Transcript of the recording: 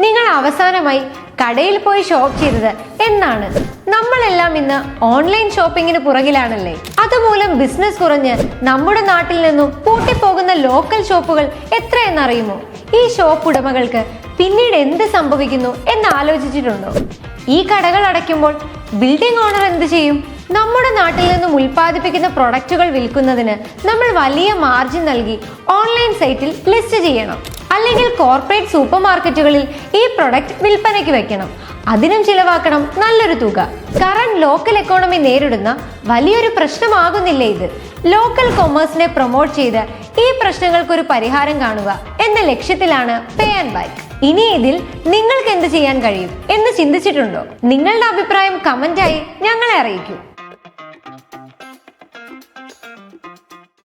നിങ്ങൾ അവസാനമായി കടയിൽ പോയി ഷോപ്പ് ചെയ്തത് എന്നാണ്? നമ്മളെല്ലാം ഇന്ന് ഓൺലൈൻ ഷോപ്പിങ്ങിന് പുറകിലാണല്ലേ. അതുമൂലം ബിസിനസ് കുറഞ്ഞ് നമ്മുടെ നാട്ടിൽ നിന്നും പൂട്ടിപ്പോകുന്ന ലോക്കൽ ഷോപ്പുകൾ എത്രയെന്നറിയുമോ? ഈ ഷോപ്പ് ഉടമകൾക്ക് പിന്നീട് എന്ത് സംഭവിക്കുന്നു എന്ന് ആലോചിച്ചിട്ടുണ്ടോ? ഈ കടകൾ അടയ്ക്കുമ്പോൾ ബിൽഡിംഗ് ഓണർ എന്ത് ചെയ്യും? നമ്മുടെ നാട്ടിൽ നിന്നും ഉൽപ്പാദിപ്പിക്കുന്ന പ്രൊഡക്റ്റുകൾ വിൽക്കുന്നതിന് നമ്മൾ വലിയ മാർജിൻ നൽകി ഓൺലൈൻ സൈറ്റിൽ ലിസ്റ്റ് ചെയ്യണം. അല്ലെങ്കിൽ കോർപ്പറേറ്റ് സൂപ്പർ മാർക്കറ്റുകളിൽ ഈ പ്രൊഡക്റ്റ് വിൽപ്പനയ്ക്ക് വെക്കണം. അതിനും ചിലവാക്കണം നല്ലൊരു തുക. കറന്റ് ലോക്കൽ എക്കോണമി നേരിടുന്ന വലിയൊരു പ്രശ്നമാകുന്നില്ലേ ഇത്? ലോക്കൽ കൊമേഴ്സിനെ പ്രൊമോട്ട് ചെയ്ത് ഈ പ്രശ്നങ്ങൾക്കൊരു പരിഹാരം കാണുക എന്ന ലക്ഷ്യത്തിലാണ് പേ ആൻഡ് ബൈക്ക്. ഇനി ഇതിൽ നിങ്ങൾക്ക് എന്ത് ചെയ്യാൻ കഴിയും എന്ന് ചിന്തിച്ചിട്ടുണ്ടോ? നിങ്ങളുടെ അഭിപ്രായം കമന്റായി ഞങ്ങളെ അറിയിക്കൂ.